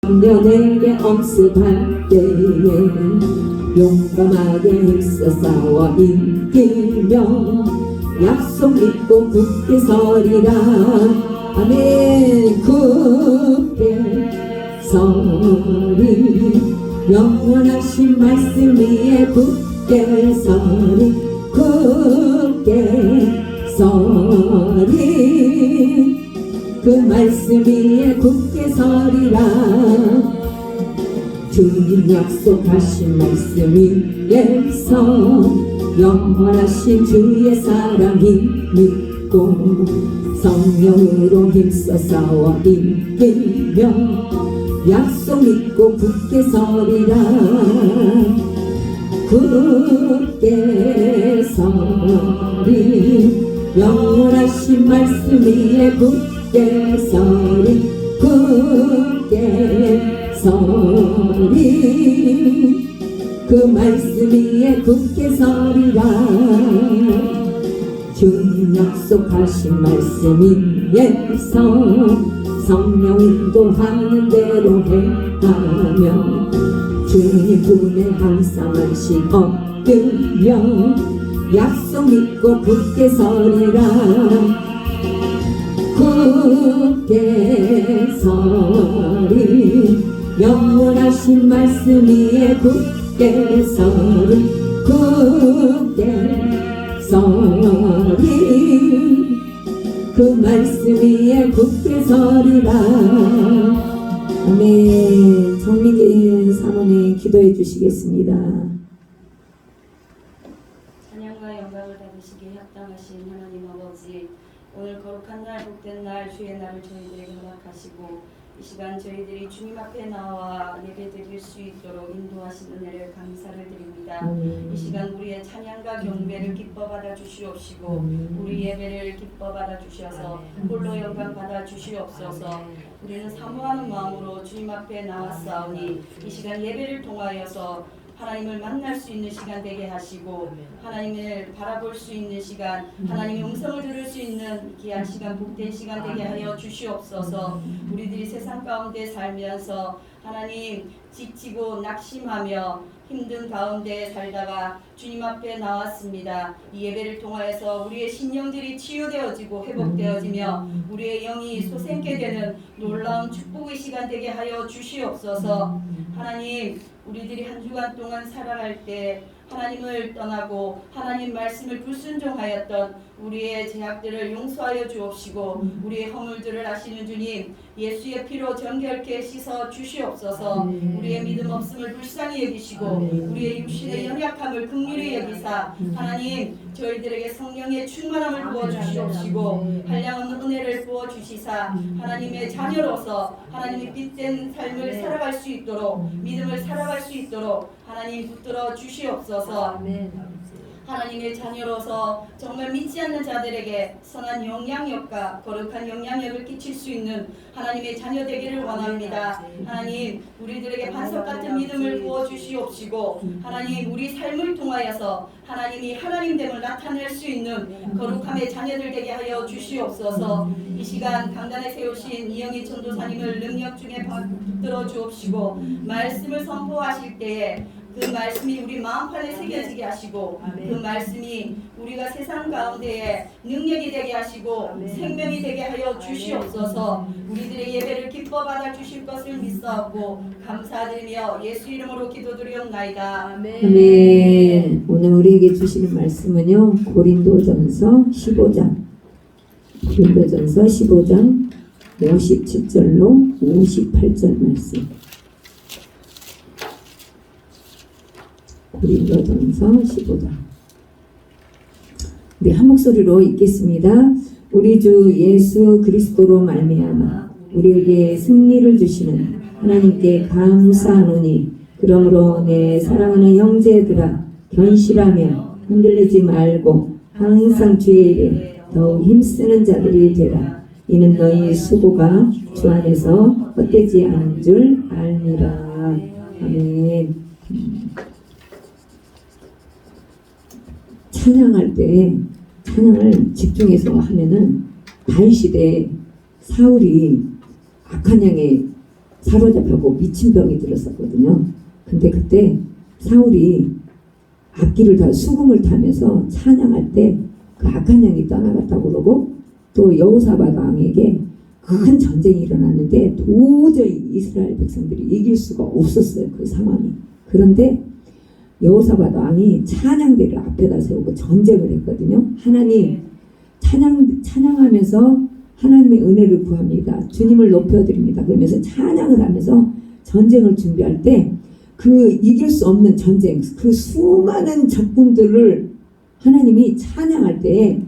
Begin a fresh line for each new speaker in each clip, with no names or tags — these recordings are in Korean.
내게 엄습할 때에 용감하게 힘써 싸워 이기며 약속 믿고 굳게 서리라. 아멘. 굳게 서리 영원하신 말씀 위에 굳게 서리 굳게 서리 그 말씀 위에 굳게 서리라. 주님 약속하신 말씀 위에서 영원하신 주의 사랑이 믿고 성령으로 힘써 싸워 이기며 약속 믿고 굳게 서리라. 굳게 서리 영원하신 말씀 위에 굳게 서리 굳게 서리 그 말씀 위에 굳게 서리라. 주님 약속하신 말씀 위에서 성령 인도하는 대로 행하며 주님 품에 항상 안식 얻으며 약속 믿고 굳게 서리라. 굳게 서리 영원하신 말씀 위에 굳게 서리 굳게 서리 그 말씀 위에 굳게 서리라. 아멘. 정미기 사모님 기도해 주시겠습니다.
찬양과 영광을 받으시기에 합당하신 하나님 아버지, 오늘 거룩한 날 복된 날 주의 날을 저희들에게 허락하시고 이 시간 저희들이 주님 앞에 나와 예배 드릴 수 있도록 인도하신 은혜를 감사를 드립니다. 이 시간 우리의 찬양과 경배를 기뻐 받아 주시옵시고 우리 예배를 기뻐 받아 주셔서 홀로 영광 받아 주시옵소서. 우리는 사모하는 마음으로 주님 앞에 나왔사오니 이 시간 예배를 통하여서 하나님을 만날 수 있는 시간 되게 하시고 하나님을 바라볼 수 있는 시간, 하나님의 음성을 들을 수 있는 귀한 시간, 복된 시간 되게 하여 주시옵소서. 우리들이 세상 가운데 살면서 하나님 지치고 낙심하며 힘든 가운데 살다가 주님 앞에 나왔습니다. 이 예배를 통하여서 우리의 신령들이 치유되어지고 회복되어지며 우리의 영이 솟생케 되는 놀라운 축복의 시간 되게 하여 주시옵소서. 하나님, 우리들이 한 주간 동안 살아갈 때 하나님을 떠나고 하나님 말씀을 불순종하였던 우리의 죄악들을 용서하여 주옵시고 우리의 허물들을 아시는 주님, 예수의 피로 정결케 씻어 주시옵소서. 우리의 믿음 없음을 불쌍히 여기시고 우리의 육신의 연약함을 긍휼히 여기사 하나님 저희들에게 성령의 충만함을 부어 주시옵시고 한량없는 은혜를 부어 주시사 하나님의 자녀로서 하나님의 빛된 삶을 살아갈 수 있도록 믿음을 살아갈 수 있도록 하나님 붙들어 주시옵소서. 하나님의 자녀로서 정말 믿지 않는 자들에게 선한 영향력과 거룩한 영향력을 끼칠 수 있는 하나님의 자녀 되기를 원합니다. 하나님, 우리들에게 반석 같은 믿음을 부어 주시옵시고 하나님, 우리 삶을 통하여서 하나님이 하나님됨을 나타낼 수 있는 거룩함의 자녀들 되게 하여 주시옵소서. 이 시간 강단에 세우신 이영희 전도사님을 능력 중에 붙들어 주옵시고 말씀을 선포하실 때에 그 말씀이 우리 마음판에 새겨지게 하시고 그 말씀이 우리가 세상 가운데에 능력이 되게 하시고 생명이 되게 하여 주시옵소서. 우리들의 예배를 기뻐 받아 주실 것을 믿사옵고 감사드리며 예수 이름으로 기도드리옵나이다.
아멘. 오늘 우리에게 주시는 말씀은요, 고린도전서 15장 57절로 58절 말씀. 고린도전서 15장. 우리 한 목소리로 읽겠습니다. 우리 주 예수 그리스도로 말미암아 우리에게 승리를 주시는 하나님께 감사하노니 그러므로 내 사랑하는 형제들아 견실하며 흔들리지 말고 항상 주의 일에 더욱 힘쓰는 자들이 되라. 이는 너희 수고가 주 안에서 헛되지 않은 줄 알미라. 아멘. 찬양할 때 찬양을 집중해서 하면은 다윗 시대에 사울이 악한 양의 사로잡혀고 미친 병이 들었었거든요. 근데 그때 사울이 악기를 다 수금을 타면서 찬양할 때 그 악한 영이 떠나갔다고 그러고, 또 여호사밧 왕에게 큰 전쟁이 일어났는데 도저히 이스라엘 백성들이 이길 수가 없었어요. 그 상황이. 그런데 여호사밧 왕이 찬양대를 앞에다 세우고 전쟁을 했거든요. 하나님 찬양하면서 하나님의 은혜를 구합니다. 주님을 높여드립니다. 그러면서 찬양을 하면서 전쟁을 준비할 때 그 이길 수 없는 전쟁, 그 수많은 적군들을 하나님이 찬양할 때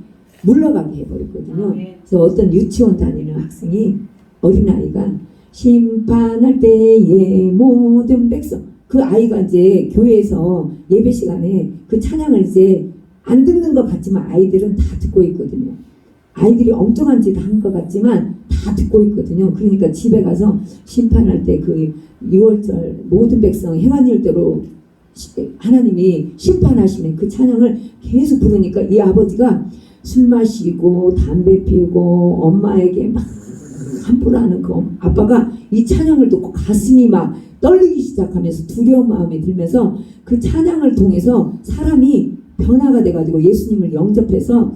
물러가게 해버렸거든요. 그래서 어떤 유치원 다니는 학생이, 어린아이가 심판할 때에 모든 백성, 그 아이가 이제 교회에서 예배 시간에 그 찬양을 이제 안 듣는 것 같지만 아이들은 다 듣고 있거든요. 아이들이 엉뚱한 짓 한 것 같지만 다 듣고 있거든요. 그러니까 집에 가서 심판할 때 그 6월절 모든 백성 행한 일대로 하나님이 심판하시는 그 찬양을 계속 부르니까 이 아버지가 술 마시고 담배 피우고 엄마에게 막 함부로 하는 그 아빠가 이 찬양을 듣고 가슴이 막 떨리기 시작하면서 두려운 마음이 들면서 그 찬양을 통해서 사람이 변화가 돼가지고 예수님을 영접해서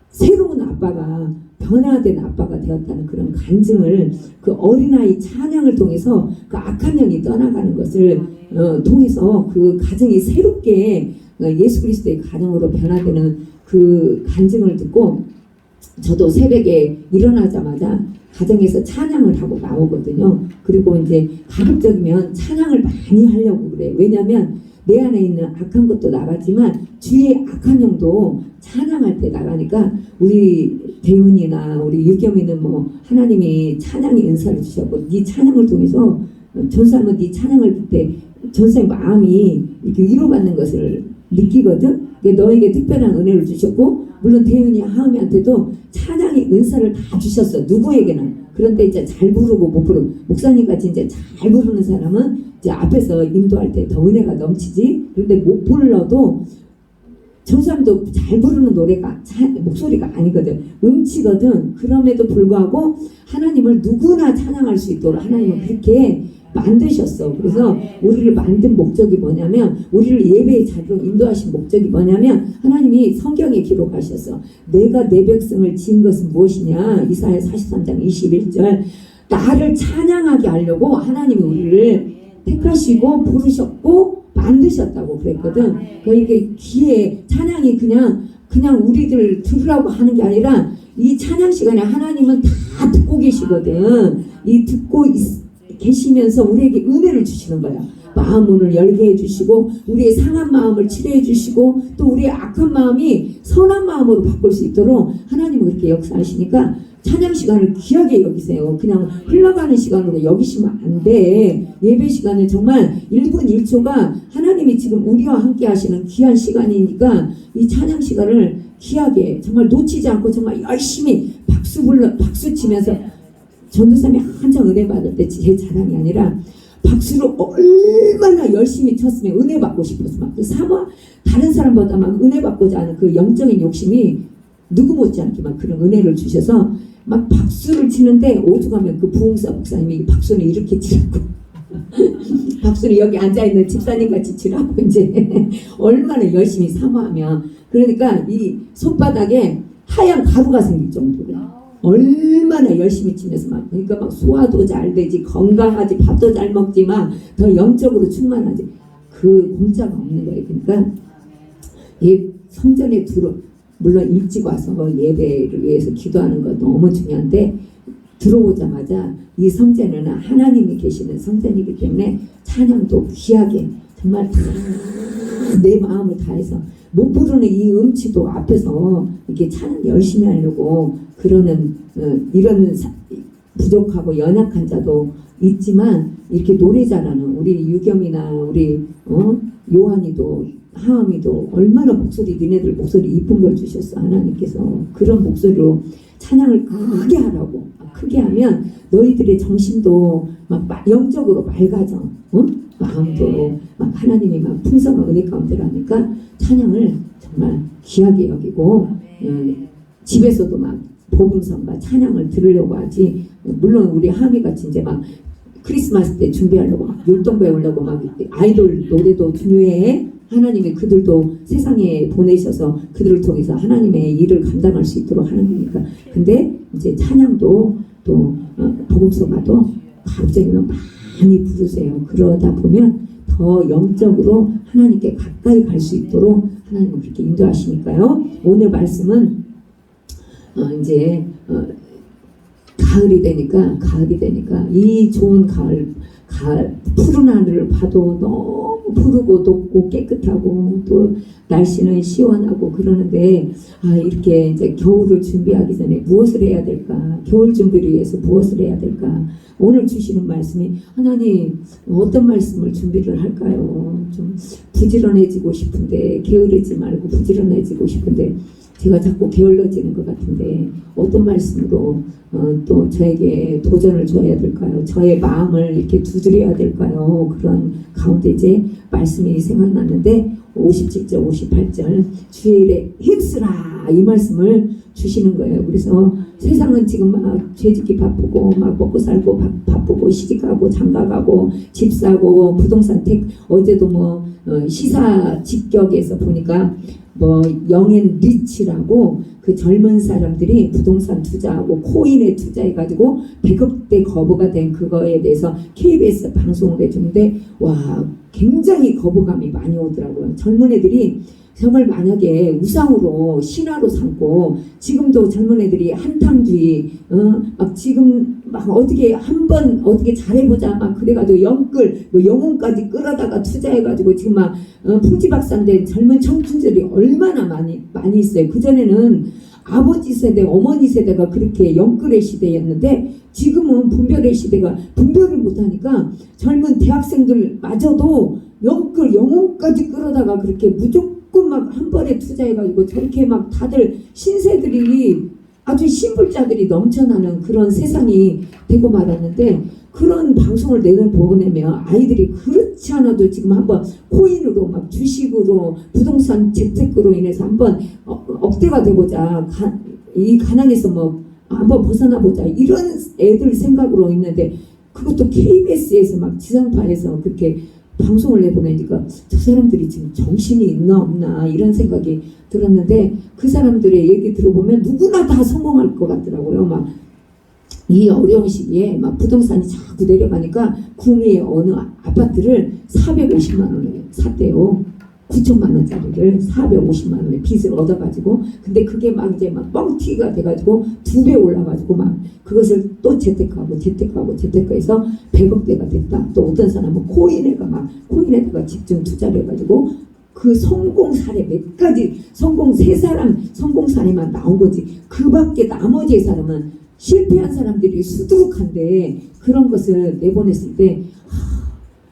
새로운 아빠가, 변화된 아빠가 되었다는 그런 간증을, 그 어린아이 찬양을 통해서 그 악한 영이 떠나가는 것을 통해서 그 가정이 새롭게 예수 그리스도의 가정으로 변화되는 그 간증을 듣고, 저도 새벽에 일어나자마자 가정에서 찬양을 하고 나오거든요. 그리고 이제 가급적이면 찬양을 많이 하려고 그래요. 왜냐하면 내 안에 있는 악한 것도 나가지만 주의 악한 영도 찬양할 때 나가니까, 우리 대훈이나 우리 유겸이는 뭐 하나님이 찬양의 은사를 주셨고, 네 찬양을 통해서 전사하면 네 찬양을 할 때 전사의 마음이 이렇게 위로받는 것을 느끼거든. 너에게 특별한 은혜를 주셨고, 물론 대훈이 하음이한테도 찬양의 은사를 다 주셨어. 누구에게나. 그런데 이제 잘 부르고 못 부르고, 목사님같이 이제 잘 부르는 사람은 이제 앞에서 인도할 때 더 은혜가 넘치지. 그런데 못 불러도 정사람도 잘 부르는 노래가 목소리가 아니거든. 음치거든. 그럼에도 불구하고 하나님을 누구나 찬양할 수 있도록 하나님은 그렇게 만드셨어. 그래서 우리를 만든 목적이 뭐냐면, 우리를 예배의 자리로 인도하신 목적이 뭐냐면, 하나님이 성경에 기록하셨어. 내가 내 백성을 지은 것은 무엇이냐. 이사야 43장 21절. 나를 찬양하게 하려고 하나님이 우리를 택하시고 부르셨고 만드셨다고 그랬거든. 그러니까 귀에 찬양이 그냥 우리들 들으라고 하는 게 아니라, 이 찬양 시간에 하나님은 다 듣고 계시거든. 이 듣고 계시면서 우리에게 은혜를 주시는 거야. 마음 문을 열게 해주시고, 우리의 상한 마음을 치료해 주시고, 또 우리의 악한 마음이 선한 마음으로 바꿀 수 있도록 하나님은 그렇게 역사하시니까, 찬양 시간을 귀하게 여기세요. 그냥 흘러가는 시간으로 여기시면 안 돼. 예배 시간은 정말 1분 1초가 하나님이 지금 우리와 함께 하시는 귀한 시간이니까, 이 찬양 시간을 귀하게 정말 놓치지 않고 정말 열심히 박수 치면서, 전도사님이 한창 은혜 받을 때 제 자랑이 아니라 박수를 얼마나 열심히 쳤으면 은혜 받고 싶어서 막 다른 사람보다 막 은혜 받고자 하는 그 영적인 욕심이 누구 못지않게 막 그런 은혜를 주셔서 막 박수를 치는데, 오죽하면 그 부흥사 목사님이 박수를 이렇게 치라고 박수를 여기 앉아있는 집사님 같이 치라고 이제 얼마나 열심히 사모하면, 그러니까 이 손바닥에 하얀 가루가 생길 정도로 얼마나 열심히 치면서 막, 그러니까 막 소화도 잘 되지, 건강하지, 밥도 잘 먹지, 막 더 영적으로 충만하지. 그 공짜가 없는 거예요. 그러니까 성전에 물론 일찍 와서 예배를 위해서 기도하는 거 너무 중요한데, 들어오자마자 이 성전에는 하나님이 계시는 성전이기 때문에 찬양도 귀하게 정말 다 내 마음을 다해서, 못 부르는 이 음치도 앞에서 이렇게 찬양 열심히 하려고 그러는 이런 부족하고 연약한 자도 있지만, 이렇게 노래 잘하는 우리 유겸이나 우리 요한이도 하음이도 얼마나 니네들 목소리 이쁜 걸 주셨어. 하나님께서 그런 목소리로 찬양을 크게 하라고. 크게 하면 너희들의 정신도 막 영적으로 맑아져. 마음도 막 하나님이 막 풍성한 은혜 가운데로 하니까 찬양을 정말 귀하게 여기고, 집에서도 막 복음성과 찬양을 들으려고 하지. 물론 우리 하미같이 이제 막 크리스마스 때 준비하려고 막 율동 배우려고 막 아이돌 노래도 중요해. 하나님이 그들도 세상에 보내셔서 그들을 통해서 하나님의 일을 감당할 수 있도록 하는 거니까. 근데 이제 찬양도 또 복음서가도 가급적이면 많이 부르세요. 그러다 보면 더 영적으로 하나님께 가까이 갈 수 있도록 하나님은 그렇게 인도하시니까요. 오늘 말씀은 이제 가을이 되니까 이 좋은 가을 푸른 하늘을 봐도 너무 푸르고 높고 깨끗하고 또 날씨는 시원하고 그러는데 이렇게 이제 겨울을 준비하기 전에 무엇을 해야 될까? 겨울 준비를 위해서 무엇을 해야 될까? 오늘 주시는 말씀이 하나님 어떤 말씀을 준비를 할까요? 좀 부지런해지고 싶은데 게으르지 말고 부지런해지고 싶은데 제가 자꾸 게을러지는 것 같은데 어떤 말씀으로 또 저에게 도전을 줘야 될까요? 저의 마음을 이렇게 두드려야 될까요? 그런 가운데 이제 말씀이 생각나는데 57절 58절 주의 일에 힘쓰라 이 말씀을 주시는 거예요. 그래서 세상은 지금 막 죄짓기 바쁘고 막 먹고 살고 바쁘고 시집가고 장가가고 집 사고 부동산 어제도 뭐 시사 직격에서 보니까 뭐 영앤 리치라고 그 젊은 사람들이 부동산 투자하고 코인에 투자해가지고 100억대 거부가 된 그거에 대해서 KBS 방송을 해주는데 와 굉장히 거부감이 많이 오더라고요. 젊은 애들이 정말 만약에 우상으로 신화로 삼고 지금도 젊은 애들이 한탕주의 막 지금 막 어떻게 한번 어떻게 잘해보자 막 그래가지고 영끌 뭐 영혼까지 끌어다가 투자해가지고 지금 막 풍지박산된 젊은 청춘들이 얼마나 많이 있어요. 그전에는 아버지 세대 어머니 세대가 그렇게 영끌의 시대였는데 지금은 분별의 시대가 분별을 못하니까 젊은 대학생들마저도 영혼까지 끌어다가 그렇게 무조건 막 한 번에 투자해가지고 저렇게 막 다들 신세들이 아주 신불자들이 넘쳐나는 그런 세상이 되고 말았는데 그런 방송을 보내면 아이들이 그렇지 않아도 지금 한번 코인으로 막 주식으로 부동산 재테크로 인해서 한번 억대가 되고자 이 가난에서 뭐 한번 벗어나 보자 이런 애들 생각으로 있는데 그것도 KBS에서 막 지상파에서 그렇게 방송을 내보내니까 저 사람들이 지금 정신이 있나 없나 이런 생각이 들었는데 그 사람들의 얘기 들어보면 누구나 다 성공할 것 같더라고요. 막 이 어려운 시기에 막 부동산이 자꾸 내려가니까 구미의 어느 아파트를 450만 원에 샀대요. 9천만 원짜리를 450만 원에 빚을 얻어가지고 근데 그게 막 이제 막 뻥튀기가 돼가지고 2배 올라가지고 막 그것을 또 재테크해서 100억대가 됐다. 또 어떤 사람은 코인에다가 집중 투자를 해가지고 그 성공 사례 몇 가지 성공 사례만 나온 거지. 그 밖에 나머지 사람은 실패한 사람들이 수두룩한데 그런 것을 내보냈을 때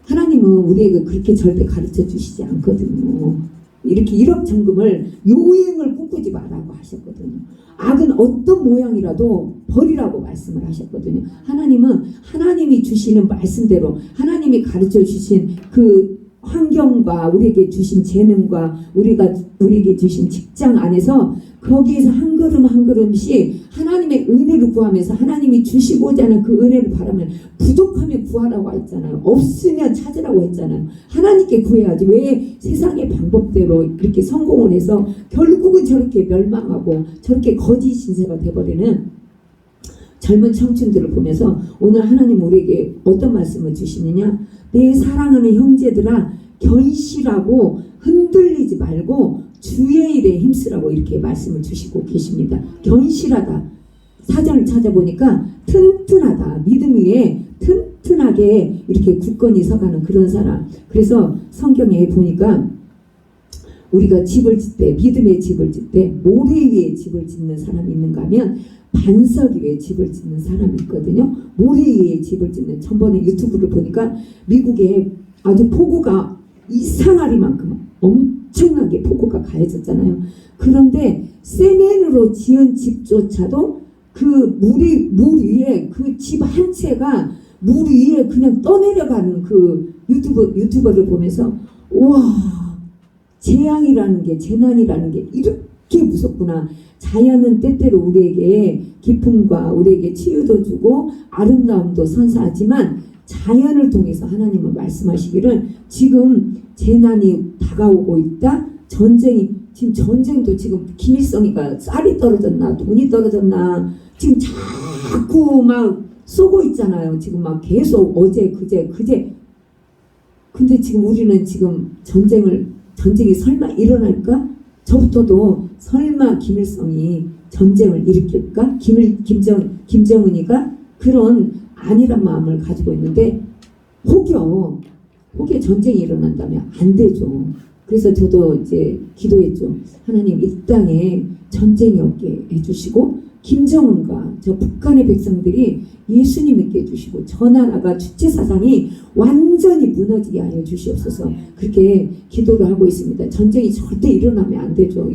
하나님은 우리에게 그렇게 절대 가르쳐 주시지 않거든요. 이렇게 일억천금을 요행을 꿈꾸지 말라고 하셨거든요. 악은 어떤 모양이라도 버리라고 말씀을 하셨거든요. 하나님은 하나님이 주시는 말씀대로 하나님이 가르쳐 주신 그 환경과 우리에게 주신 재능과 우리에게 주신 직장 안에서 거기에서 한 걸음 한 걸음씩 하나님의 은혜를 구하면서 하나님이 주시고자 하는 그 은혜를 바라면 부족하면 구하라고 했잖아요. 없으면 찾으라고 했잖아요. 하나님께 구해야지 왜 세상의 방법대로 이렇게 성공을 해서 결국은 저렇게 멸망하고 저렇게 거짓 신세가 돼버리는 젊은 청춘들을 보면서 오늘 하나님 우리에게 어떤 말씀을 주시느냐. 내 사랑하는 형제들아 견실하고 흔들리지 말고 주의 일에 힘쓰라고 이렇게 말씀을 주시고 계십니다. 견실하다. 사전을 찾아보니까 튼튼하다. 믿음 위에 튼튼하게 이렇게 굳건히 서가는 그런 사람. 그래서 성경에 보니까 우리가 집을 짓 때 믿음의 집을 짓 때 모래 위에 집을 짓는 사람이 있는가 하면 반석 위에 집을 짓는 사람이 있거든요. 모래 위에 집을 짓는 전번에 유튜브를 보니까 미국에 아주 폭우가 이상하리만큼 엄청나게 폭우가 가해졌잖아요. 그런데 세멘으로 지은 집조차도 그 물 위에 그 집 한 채가 물 위에 그냥 떠내려가는 그 유튜버를 보면서 와 재앙이라는 게 재난이라는 게 이렇게 무섭구나. 자연은 때때로 우리에게 기쁨과 우리에게 치유도 주고 아름다움도 선사하지만 자연을 통해서 하나님은 말씀하시기를 지금 재난이 다가오고 있다. 지금 전쟁도 지금 김일성이가 쌀이 떨어졌나 돈이 떨어졌나 지금 자꾸 막 쏘고 있잖아요. 지금 막 계속 어제 그제 근데 지금 우리는 지금 전쟁이 설마 일어날까? 저부터도 설마 김일성이 전쟁을 일으킬까? 김정은이가 그런 안일한 마음을 가지고 있는데 혹여 전쟁이 일어난다면 안 되죠. 그래서 저도 이제 기도했죠. 하나님 이 땅에 전쟁이 없게 해주시고 김정은과 저 북한의 백성들이 예수님 믿게 해주시고 저 나라가 주체사상이 완전히 무너지게 하여 주시옵소서. 그렇게 기도를 하고 있습니다. 전쟁이 절대 일어나면 안 되죠.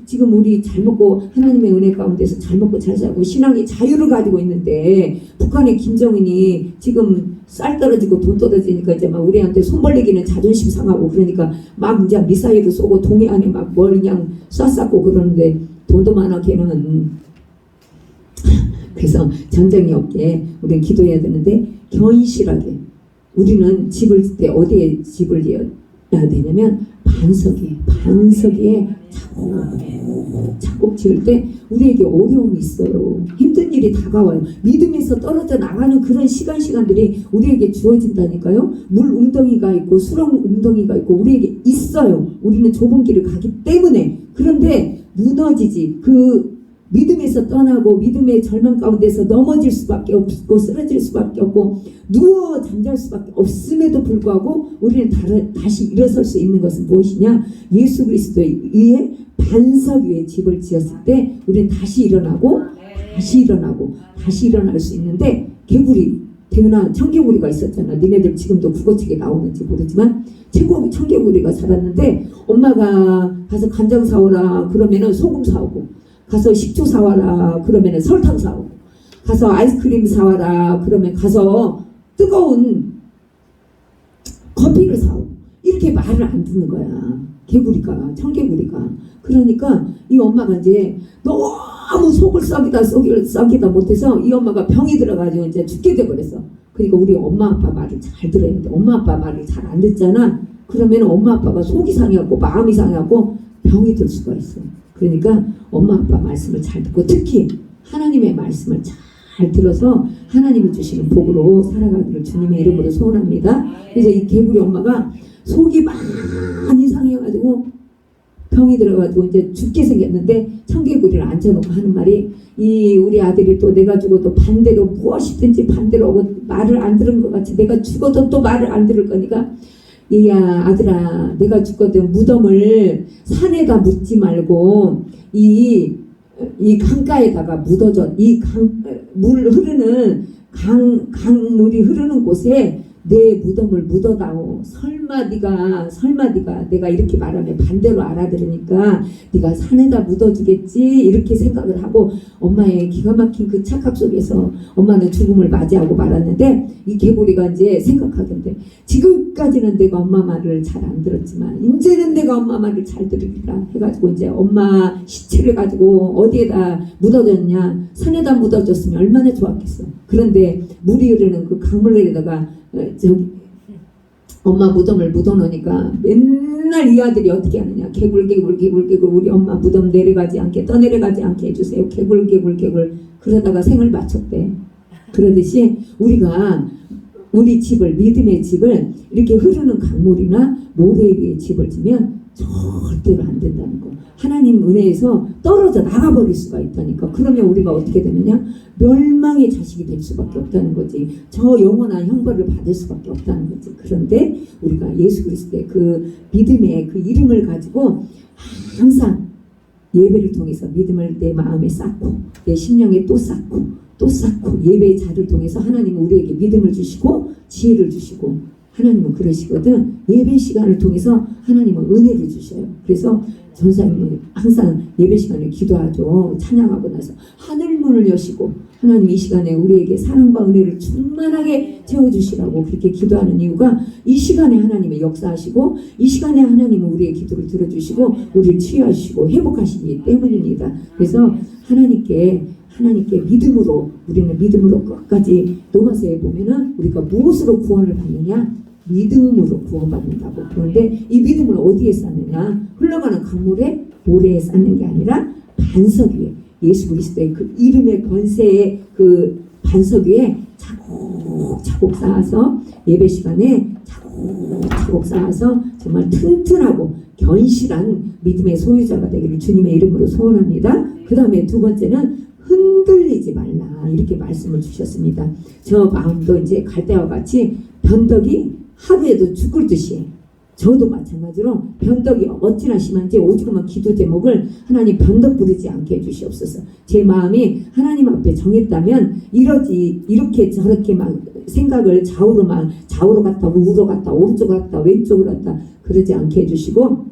지금 우리 잘 먹고 하나님의 은혜 가운데서 잘 먹고 잘 살고 신앙의 자유를 가지고 있는데 북한의 김정은이 지금 쌀 떨어지고 돈 떨어지니까 이제 막 우리한테 손 벌리기는 자존심 상하고 그러니까 막 이제 미사일을 쏘고 동해안에 막 뭘 그냥 쏴쌌고 그러는데 돈도 많아 걔는. 그래서 전쟁이 없게 우리는 기도해야 되는데 견실하게 우리는 집을 질 때 어디에 집을 지어야 되냐면 반석에 차곡 지을 때 우리에게 어려움이 있어요. 힘든 일이 다가와요. 믿음에서 떨어져 나가는 그런 시간들이 우리에게 주어진다니까요. 물 웅덩이가 있고 수렁 웅덩이가 있고 우리에게 있어요. 우리는 좁은 길을 가기 때문에. 그런데 무너지지 믿음에서 떠나고 믿음의 절망 가운데서 넘어질 수밖에 없고 쓰러질 수밖에 없고 누워 잠잘 수밖에 없음에도 불구하고 우리는 다시 일어설 수 있는 것은 무엇이냐? 예수 그리스도에 의해 반석 위에 집을 지었을 때 우리는 다시 일어나고 다시 일어날 수 있는데 개구리 태어난 청개구리가 있었잖아. 니네들 지금도 국어책에 나오는지 모르지만 청개구리가 살았는데 엄마가 가서 간장 사오라 그러면은 소금 사오고 가서 식초 사와라 그러면 설탕 사오고 가서 아이스크림 사와라 그러면 가서 뜨거운 커피를 사오고 이렇게 말을 안 듣는 거야. 청개구리가. 그러니까 이 엄마가 이제 너무 속을 썩이다 못해서 이 엄마가 병이 들어가지고 이제 죽게 돼버렸어. 그러니까 우리 엄마 아빠 말을 잘 들어야 돼. 엄마 아빠 말을 잘 안 듣잖아. 그러면 엄마 아빠가 속이 상해갖고 마음이 상해갖고 병이 들 수가 있어. 그러니까 엄마 아빠 말씀을 잘 듣고 특히 하나님의 말씀을 잘 들어서 하나님이 주시는 복으로 살아가기를 주님의 이름으로 소원합니다. 그래서 이 개구리 엄마가 속이 많이 상해가지고 병이 들어가지고 이제 죽게 생겼는데 청개구리를 앉혀놓고 하는 말이 우리 아들이 또 내가 죽어도 반대로 무엇이든지 반대로 하고 말을 안 들은 것 같이 내가 죽어도 또 말을 안 들을 거니까 얘야 아들아 내가 죽거든 무덤을 산에다 묻지 말고 이 강가에다가 묻어줘. 물 흐르는 강물이 흐르는 곳에 내 무덤을 묻어다오. 설마 네가 내가 이렇게 말하면 반대로 알아들으니까 네가 산에다 묻어주겠지 이렇게 생각을 하고 엄마의 기가 막힌 그 착각 속에서 엄마는 죽음을 맞이하고 말았는데 이 개구리가 이제 생각하던데 지금까지는 내가 엄마 말을 잘 안 들었지만 이제는 내가 엄마 말을 잘 들으리라 해가지고 이제 엄마 시체를 가지고 어디에다 묻어줬냐 산에다 묻어줬으면 얼마나 좋았겠어. 그런데 물이 흐르는 그 강물에다가 엄마 무덤을 묻어놓으니까 맨날 이 아들이 어떻게 하느냐 개굴 우리 엄마 무덤 내려가지 않게 떠내려가지 않게 해주세요. 개굴 그러다가 생을 마쳤대. 그러듯이 우리가 우리 집을 믿음의 집을 이렇게 흐르는 강물이나 모래 위에 집을 지면 절대로 안 된다는 거. 하나님 은혜에서 떨어져 나가버릴 수가 있다니까. 그러면 우리가 어떻게 되느냐? 멸망의 자식이 될 수밖에 없다는 거지. 저 영원한 형벌을 받을 수밖에 없다는 거지. 그런데 우리가 예수 그리스도의 그 믿음의 그 이름을 가지고 항상 예배를 통해서 믿음을 내 마음에 쌓고 내 심령에 또 쌓고 예배의 자를 통해서 하나님은 우리에게 믿음을 주시고 지혜를 주시고 하나님은 그러시거든. 예배 시간을 통해서 하나님은 은혜를 주셔요. 그래서 전사님은 항상 예배 시간에 기도하죠. 찬양하고 나서 하늘문을 여시고 하나님 이 시간에 우리에게 사랑과 은혜를 충만하게 채워주시라고 그렇게 기도하는 이유가 이 시간에 하나님의 역사하시고 이 시간에 하나님은 우리의 기도를 들어주시고 우리를 치유하시고 회복하시기 때문입니다. 그래서 하나님께 하나님께 믿음으로, 우리는 믿음으로 끝까지 로마서에 보면은 우리가 무엇으로 구원을 받느냐? 믿음으로 구원받는다고. 그런데 이 믿음을 어디에 쌓느냐? 흘러가는 강물에 모래에 쌓는 게 아니라 반석 위에, 예수 그리스도의 그 이름의 권세의 그 반석 위에 차곡차곡 쌓아서, 예배 시간에 차곡차곡 쌓아서 정말 튼튼하고 견실한 믿음의 소유자가 되기를 주님의 이름으로 소원합니다. 그 다음에 두 번째는 흔들리지 말라, 이렇게 말씀을 주셨습니다. 저 마음도 이제 갈대와 같이 변덕이 하루에도 죽을 듯이, 저도 마찬가지로 변덕이 어찌나 심한지 오죽하면 기도 제목을 하나님 변덕 부리지 않게 해주시옵소서. 제 마음이 하나님 앞에 정했다면 이렇게 저렇게 막 생각을 좌우로 갔다 우로 갔다 오른쪽으로 갔다 왼쪽으로 갔다 그러지 않게 해주시고,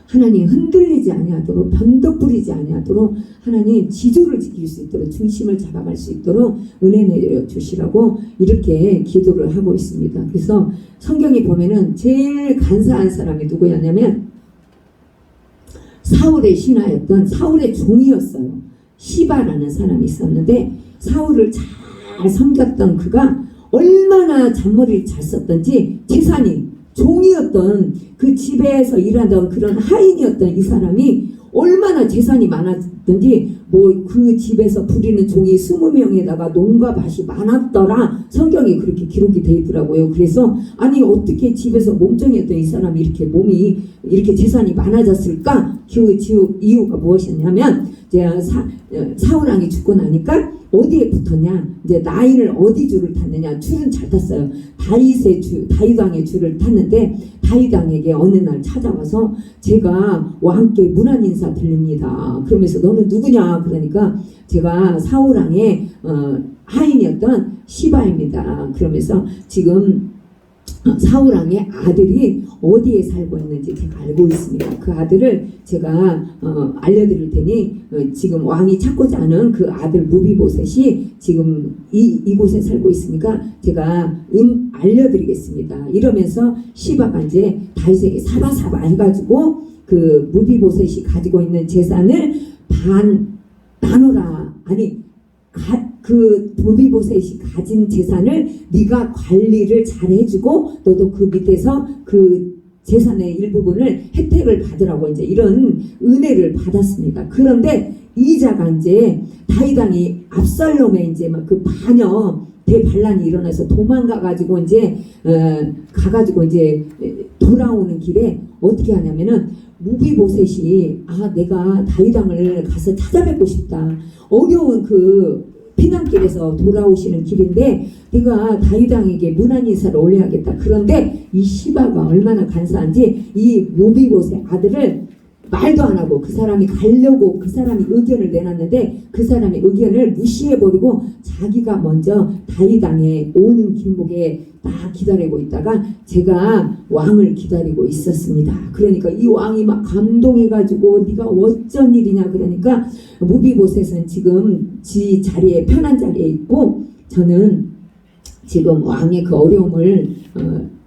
하나님 흔들리지 아니하도록, 변덕 부리지 아니하도록 하나님 지조를 지킬 수 있도록, 중심을 잡아갈 수 있도록 은혜 내려 주시라고 이렇게 기도를 하고 있습니다. 그래서 성경에 보면은 제일 간사한 사람이 누구였냐면 사울의 신하였던, 사울의 종이었어요. 시바라는 사람이 있었는데, 사울을 잘 섬겼던 그가 얼마나 잔머리를 잘 썼던지, 재산이 종이었던 그 집에서 일하던 그런 하인이었던 이 사람이 얼마나 재산이 많았던지, 뭐 그 집에서 부리는 종이 20명에다가 농과 밭이 많았더라, 성경에 그렇게 기록이 되어 있더라고요. 그래서 아니 어떻게 집에서 몸종이었던 이 사람이 이렇게 몸이 이렇게 재산이 많아졌을까? 그 이유가 무엇이었냐면, 이제 사울왕이 죽고 나니까 어디에 붙었냐? 이제 나인을 어디 줄을 탔느냐? 줄은 잘 탔어요. 다윗 왕의 줄을 탔는데, 다윗 왕에게 어느 날 찾아와서 제가 왕께 문안 인사 드립니다. 그러면서 너는 누구냐? 그러니까 제가 사울 왕의 하인이었던 시바입니다. 그러면서 지금 사울 왕의 아들이 어디에 살고 있는지 제가 알고 있습니다. 그 아들을 제가 알려드릴 테니 지금 왕이 찾고자 하는 그 아들 무비보셋이 지금 이곳에 살고 있으니까 제가 알려드리겠습니다. 이러면서 시바가 이제 다윗에게 사바사바 해가지고 그 무비보셋이 가지고 있는 재산을 나눠라. 아니 그 무비보셋이 가진 재산을 네가 관리를 잘 해주고 너도 그 밑에서 그 재산의 일부분을 혜택을 받으라고 이제 이런 은혜를 받았습니다. 그런데 이자가 이제 다윗 왕이 압살롬의 이제 막 그 반역 대반란이 일어나서 도망가가지고 이제 가가지고 이제 돌아오는 길에 어떻게 하냐면은 무비보셋이 내가 다윗 왕을 가서 찾아뵙고 싶다. 어려운 그 피난길에서 돌아오시는 길인데 네가 다윗 왕에게 문안 인사를 올려야겠다. 그런데 이 시바가 얼마나 간사한지 이 무비보셋 아들을 말도 안 하고, 그 사람이 가려고 그 사람이 의견을 내놨는데 그 사람의 의견을 무시해버리고 자기가 먼저 다윗 왕에 오는 길목에 딱 기다리고 있다가 제가 왕을 기다리고 있었습니다. 그러니까 이 왕이 막 감동해가지고 네가 어쩐 일이냐 그러니까 무비보셋은 지금 지 자리에 편한 자리에 있고 저는 지금 왕의 그 어려움을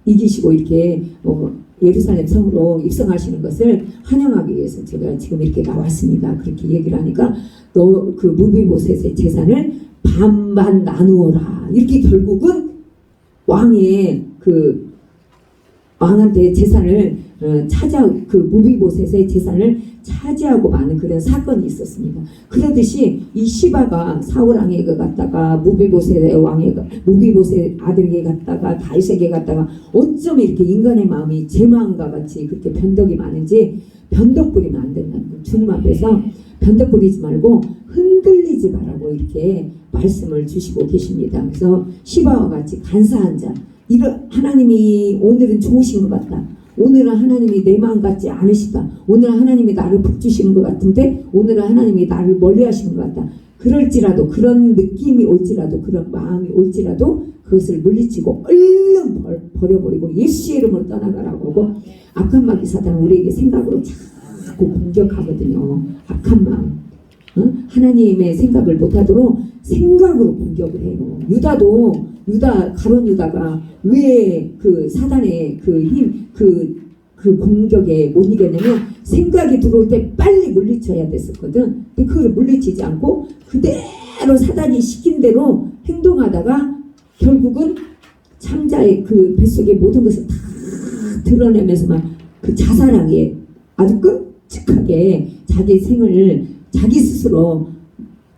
이기시고 이렇게 예루살렘 성으로 입성하시는 것을 환영하기 위해서 제가 지금 이렇게 나왔습니다. 그렇게 얘기를 하니까 너 그 무비보셋의 재산을 반반 나누어라. 이렇게 결국은 왕한테 재산을 그 무비보셋의 재산을 차지하고 마는 그런 사건이 있었습니다. 그러듯이 이 시바가 사울 왕에게 갔다가 무비보셋 아들에게 갔다가 다윗에게 갔다가 어쩜 이렇게 인간의 마음이 제 마음과 같이 그렇게 변덕이 많은지 변덕 부리면 안 된다는 거예요. 주님 앞에서 변덕 부리지 말고 흔들리지 말라고 이렇게 말씀을 주시고 계십니다. 그래서 시바와 같이 간사한 자, 하나님이 오늘은 좋으신 것 같다. 오늘은 하나님이 내 마음 같지 않으시다. 오늘은 하나님이 나를 복주시는 것 같은데 오늘은 하나님이 나를 멀리하시는 것 같다. 그럴지라도, 그런 느낌이 올지라도, 그런 마음이 올지라도 그것을 물리치고 얼른 버려버리고 예수의 이름으로 떠나가라고 하고, 악한 마귀 사단은 우리에게 생각으로 자꾸 공격하거든요. 악한 마음, 하나님의 생각을 못하도록 생각으로 공격을 해요. 가룟 유다가 왜 그 사단의 그 힘, 그 그 공격에 못 이겨내면 생각이 들어올 때 빨리 물리쳐야 됐었거든. 근데 그걸 물리치지 않고 그대로 사단이 시킨 대로 행동하다가 결국은 참자의 그 뱃속에 모든 것을 다 드러내면서 막 그 자살하게 아주 끔찍하게 자기 생을 자기 스스로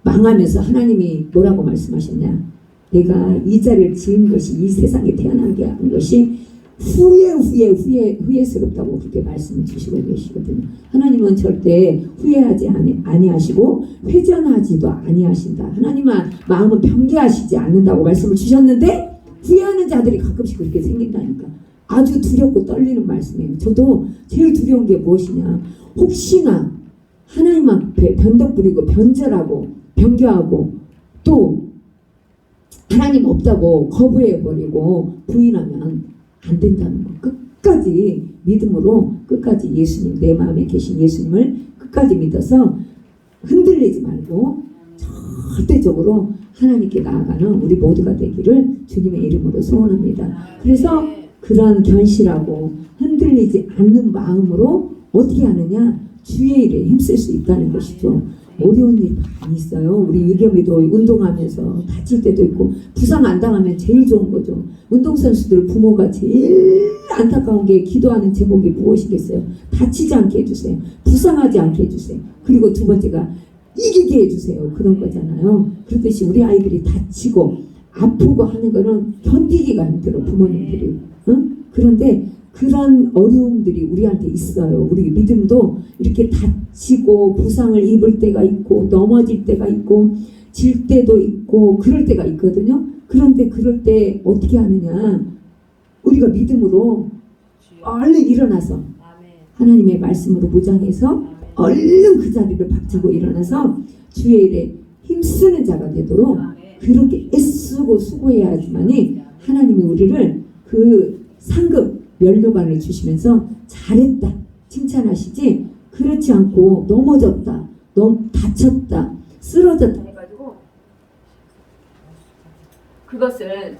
망하면서 하나님이 뭐라고 말씀하셨냐? 내가 이 자를 지은 것이 이 세상에 태어난 게 한 것이 후회스럽다고 그렇게 말씀을 주시고 계시거든요. 하나님은 절대 후회하지 아니하시고 회전하지도 아니하신다. 하나님은 마음은 변개하시지 않는다고 말씀을 주셨는데 후회하는 자들이 가끔씩 그렇게 생긴다니까. 아주 두렵고 떨리는 말씀이에요. 저도 제일 두려운 게 무엇이냐? 혹시나 하나님 앞에 변덕 부리고 변절하고 변교하고 또 하나님 없다고 거부해버리고 부인하면 안 된다는 거. 끝까지 믿음으로 끝까지 예수님, 내 마음에 계신 예수님을 끝까지 믿어서 흔들리지 말고 절대적으로 하나님께 나아가는 우리 모두가 되기를 주님의 이름으로 소원합니다. 그래서 그런 견실하고 흔들리지 않는 마음으로 어떻게 하느냐? 주의 일에 힘쓸 수 있다는 것이죠. 어려운 일 많이 있어요. 우리 유겸이도 운동하면서 다칠 때도 있고 부상 안 당하면 제일 좋은 거죠. 운동선수들 부모가 제일 안타까운 게 기도하는 제목이 무엇이겠어요? 다치지 않게 해주세요. 부상하지 않게 해주세요. 그리고 두 번째가 이기게 해주세요. 그런 거잖아요. 그렇듯이 우리 아이들이 다치고 아프고 하는 거는 견디기가 힘들어 부모님들이. 응? 그런데 그런 어려움들이 우리한테 있어요. 우리 믿음도 이렇게 다치고 부상을 입을 때가 있고 넘어질 때가 있고 질 때도 있고 그럴 때가 있거든요. 그런데 그럴 때 어떻게 하느냐? 우리가 믿음으로 얼른 일어나서 하나님의 말씀으로 무장해서 얼른 그 자리를 박차고 일어나서 주의 일에 힘쓰는 자가 되도록 그렇게 애쓰고 수고해야지만이 하나님이 우리를 그 상급 면류관을 주시면서 잘했다 칭찬하시지, 그렇지 않고 넘어졌다, 다쳤다, 쓰러졌다 해가지고 그것을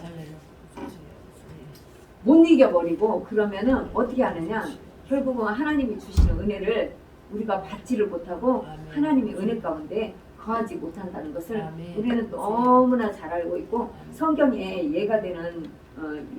못 이겨버리고 그러면은 어떻게 하느냐? 결국은 하나님이 주시는 은혜를 우리가 받지를 못하고 하나님의 은혜 가운데 거하지 못한다는 것을 우리는 너무나 잘 알고 있고, 성경에 예가 되는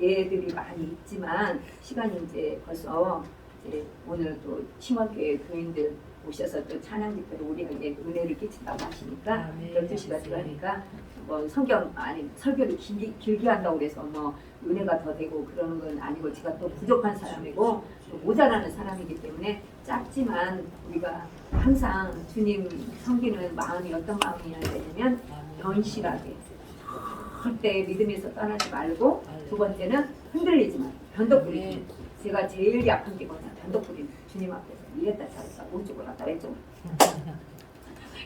예들이 많이 있지만 시간이 이제 벌써 이제 오늘 또 심원교회 교인들 오셔서 또 찬양 집회로 우리에게 은혜를 끼친다고 하시니까 12시가 들어가니까 뭐 성경 아니 설교를 길게 한다고 그래서 뭐 은혜가 더 되고 그러는 건 아니고, 제가 또 부족한 사람이고 또 모자라는 사람이기 때문에 짧지만 우리가 항상 주님 섬기는 마음이 어떤 마음이냐 되면 견실하게 절대 믿음에서 떠나지 말고, 두 번째는 흔들리지 말고 변덕 부리지. 제가 제일 약한 게 뭐냐? 변덕 부리는. 주님 앞에서 이랬다 저랬다 오른쪽으로 갔다 왼쪽으로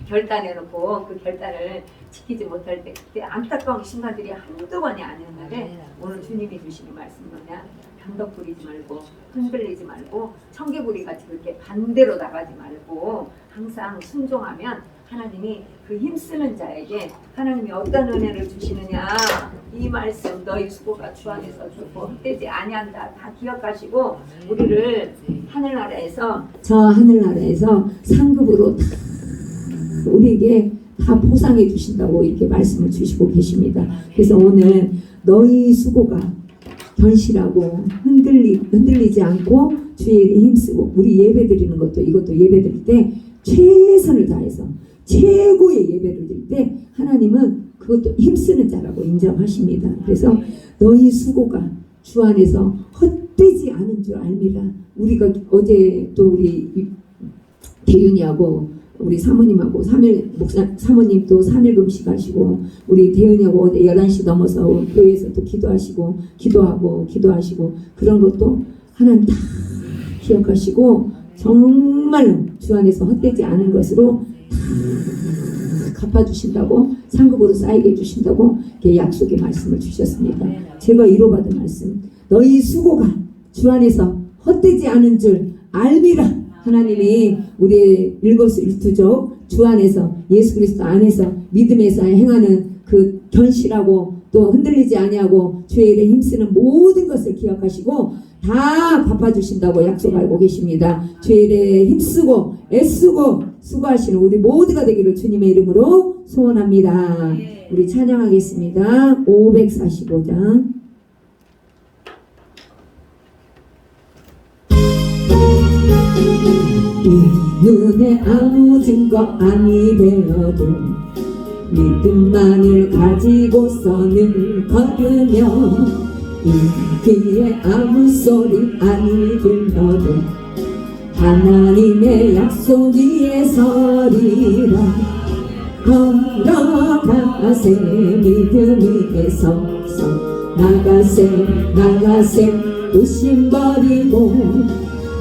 결단해놓고 그 결단을 지키지 못할 때 그때 안타까운 순간들이 한두 번이 아니었는데, 오늘 주님이 주시는 말씀은 뭐냐? 변덕 부리지 말고 흔들리지 말고 청개구리 같이 그렇게 반대로 나가지 말고 항상 순종하면 하나님이 그 힘쓰는 자에게 하나님이 어떤 은혜를 주시느냐, 이 말씀 너희 수고가 주 안에서 좋고 헛되지 아니한다 다 기억하시고 우리를 하늘나라에서 저 하늘나라에서 상급으로 다 우리에게 다 보상해 주신다고 이렇게 말씀을 주시고 계십니다. 그래서 오늘 너희 수고가 견실하고 흔들리지 않고 주의 일에 힘쓰고, 우리 예배 드리는 것도 이것도 예배 드릴 때 최선을 다해서 최고의 예배를 드릴 때 하나님은 그것도 힘쓰는 자라고 인정하십니다. 그래서 너희 수고가 주 안에서 헛되지 않은 줄 알미라. 우리가 어제 또 우리 대윤이하고 우리 사모님하고 3일 사모님 또 3일 금식 하시고, 우리 대윤이하고 어제 11시 넘어서 교회에서 또 기도하시고 그런 것도 하나님 다 기억하시고 정말로 주 안에서 헛되지 않은 것으로 다 갚아주신다고, 상급으로 쌓이게 해주신다고 약속의 말씀을 주셨습니다. 제가 위로받은 말씀, 너희 수고가 주 안에서 헛되지 않은 줄 알미라. 하나님이 우리의 일거수일투족 주 안에서 예수 그리스도 안에서 믿음에서 행하는 그 견실하고 또 흔들리지 아니하고 주의 일에 힘쓰는 모든 것을 기억하시고 다 갚아주신다고 약속하고 계십니다. 주의 일에 힘쓰고 애쓰고 수고하시는 우리 모두가 되기를 주님의 이름으로 소원합니다. 우리 찬양하겠습니다. 545장. 이 눈에 아무 증거 아니 되어도 믿음만을 가지고서는 걸으며 이 귀에 아무 소리 아니 들려도 하나님의 약속 위에 서리라. 걸어가세 믿음 위에 서서 나가세 의심 버리고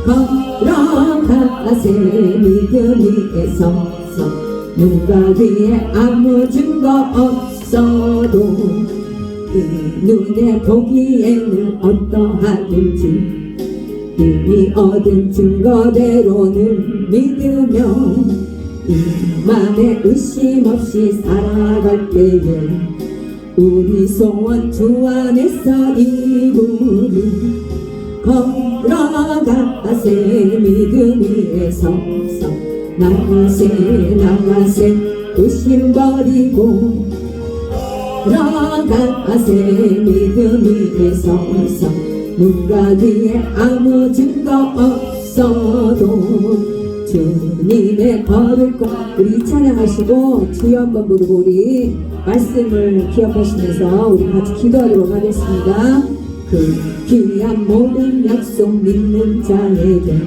걸어가세 믿음 위에 서서 누가 위에 아무 증거 없어도 그 눈에 보기에는 어떠하든지 이미 얻은 증거대로는 믿으며 이만에 의심 없이 살아갈 때에 우리 소원 주 안에서 이루리. 걸어가세 믿음 위에 서서 나가세 의심 버리고 걸어가세 믿음 위에 서서 누가 위에 아무 증거 없어도 주님의 거룩과 우리 찬양하시고 주여 한번 부르고 우리 말씀을 기억하시면서 우리 같이 기도하도록 하겠습니다. 그 귀한 모든 약속 믿는 자에게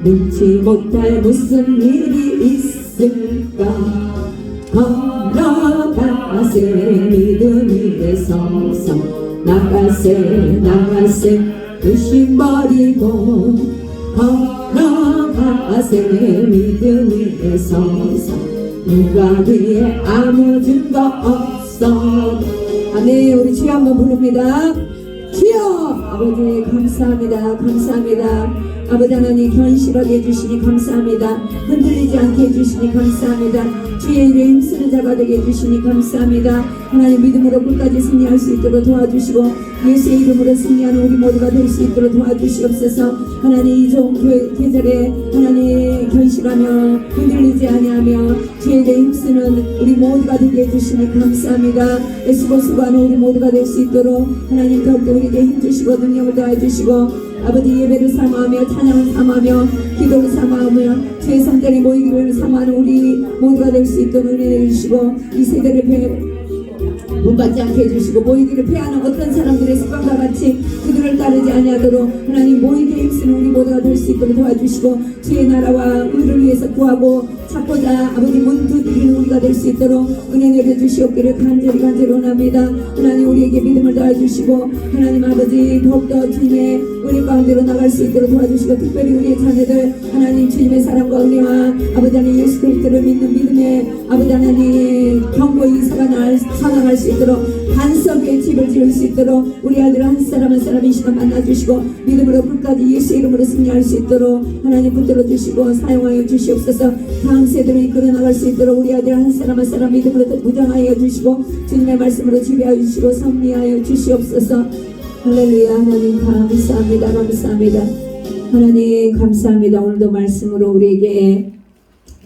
능치 못할 무슨 일이 있을까. 걸어가세 믿음 위에 서서 나가세 의심 버리고 걸어가세 믿음 위에 서서 누가 위에 아무 증거 없어. 아멘. 우리 주여 한번 부릅니다. 주여 아버지 감사합니다. 감사합니다. 아버지 하나님 견실하게 해주시니 감사합니다. 흔들리지 않게 해주시니 감사합니다. 주의 일에 힘쓰는 자가 되게 해주시니 감사합니다. 하나님 믿음으로 끝까지 승리할 수 있도록 도와주시고 예수의 이름으로 승리하는 우리 모두가 될 수 있도록 도와주시옵소서. 하나님 이 좋은 계절에 하나님 견실하며 흔들리지 아니하며 주의 일에 힘쓰는 우리 모두가 되게 해주시니 감사합니다. 애쓰고 수고하는 우리 모두가 될 수 있도록 하나님 더욱더 우리에게 힘주시고 능력을 더해주시고 아버지 예배를 사모하며 찬양을 사모하며 기도를 사모하며 주의 성전에 모이기를 사모하는 우리 모두가 될 수 있도록 은혜 주시고 이 세대를 문받지 않게 해주시고 모이기를 패하는 어떤 사람들의 습관과 같이 그들을 따르지 아니하도록 하나님 모이기에 힘쓰는 우리 모두가 될 수 있도록 도와주시고 주의 나라와 의를 위해서 구하고 찾고자 아버지 문 두드리는 우리가 될 수 있도록 은혜 내려주시옵기를 간절히 원합니다. 하나님 우리에게 믿음을 더해주시고 하나님 아버지 더욱더 주님의 은혜 가운데로 나갈 수 있도록 도와주시고 특별히 우리의 자녀들 하나님 주님의 사랑과 은혜와 아버지 하나님 예수 그리스도를 믿는 믿음의 아버지 하나님 경고의 살아갈 수 있도록 반석의 집을 지을 수 있도록 우리 아들 한 사람 한 사람 이 시간 만나주시고 믿음으로 끝까지 예수 이름으로 승리할 수 있도록 하나님 붙들어 주시고 사용하여 주시옵소서. 다음 세대로 이끌어 나갈 수 있도록 우리 아들 한 사람 한 사람 믿음으로 무장하여 주시고 주님의 말씀으로 지배하여 주시고 섭리하여 주시옵소서. 할렐루야. 하나님 감사합니다. 감사합니다. 하나님 감사합니다. 오늘도 말씀으로 우리에게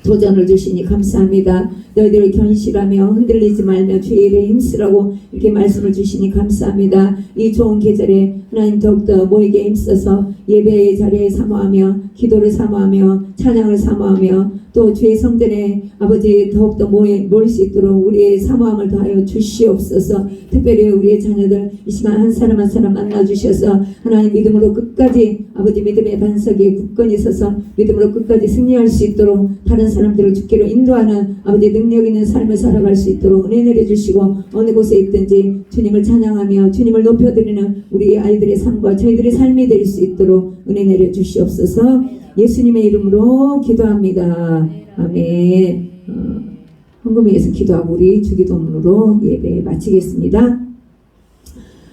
도전을 주시니 감사합니다. 너희들을 견실하며 흔들리지 말며 주의 일에 힘쓰라고 이렇게 말씀을 주시니 감사합니다. 이 좋은 계절에 하나님 더욱더 모이게 힘써서 예배의 자리에 사모하며 기도를 사모하며 찬양을 사모하며 또 주의 성전에 아버지 더욱더 모일 수 있도록 우리의 사모함을 더하여 주시옵소서. 특별히 우리의 자녀들 이 시간 한 사람 한 사람 만나주셔서 하나님 믿음으로 끝까지 아버지 믿음의 반석에 굳건히 서서 믿음으로 끝까지 승리할 수 있도록 다른 사람들을 주께로 인도하는 아버지 능력 있는 삶을 살아갈 수 있도록 은혜 내려주시고 어느 곳에 있든지 주님을 찬양하며 주님을 높여드리는 우리 아이들의 삶과 저희들의 삶이 될 수 있도록 은혜 내려주시옵소서. 예수님의 이름으로 기도합니다. 아멘. 헌금위에서 기도하고 우리 주기도문으로 예배 마치겠습니다.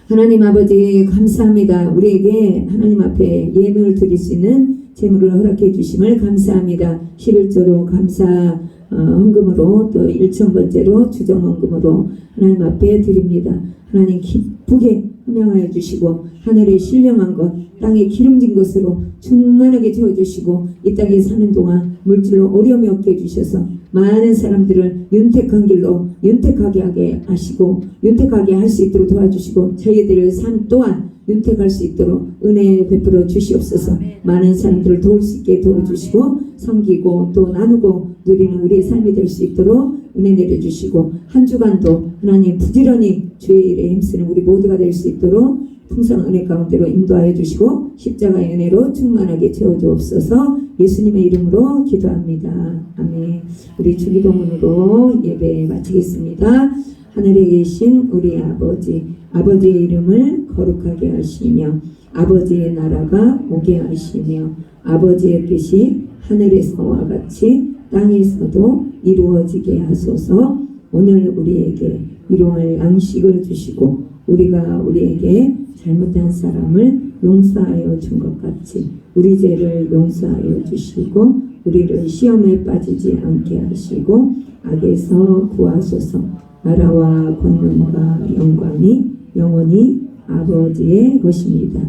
하나님 아버지 감사합니다. 우리에게 하나님 앞에 예물을 드릴 수 있는 재물을 허락해 주심을 감사합니다. 11조로 감사 헌금으로 또 1,000번째로 주정헌금으로 하나님 앞에 드립니다. 하나님 기쁘게 흠양하여 주시고 하늘의 신령한 것 땅에 기름진 것으로 충만하게 채워주시고 이 땅에 사는 동안 물질로 어려움이 없게 해주셔서 많은 사람들을 윤택한 길로 윤택하게 하게 하시고 윤택하게 할 수 있도록 도와주시고 저희들의 삶 또한 윤택할 수 있도록 은혜 베풀어 주시옵소서. 많은 사람들을 도울 수 있게 도와주시고 섬기고 또 나누고 누리는 우리의 삶이 될 수 있도록 은혜 내려주시고 한 주간도 하나님 부지런히 주의 일에 힘쓰는 우리 모두가 될 수 있도록 풍성한 은혜 가운데로 인도하여 주시고 십자가의 은혜로 충만하게 채워주옵소서. 예수님의 이름으로 기도합니다. 아멘. 우리 주기도문으로 예배 마치겠습니다. 하늘에 계신 우리 아버지, 아버지의 이름을 거룩하게 하시며 아버지의 나라가 오게 하시며 아버지의 뜻이 하늘에서와 같이 땅에서도 이루어지게 하소서. 오늘 우리에게 일용할 양식을 주시고 우리가 우리에게 잘못한 사람을 용서하여 준 것 같이 우리 죄를 용서하여 주시고 우리를 시험에 빠지지 않게 하시고 악에서 구하소서. 나라와 권능과 영광이 영원히 아버지의 것입니다.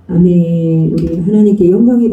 아멘. 우리 하나님께 영광이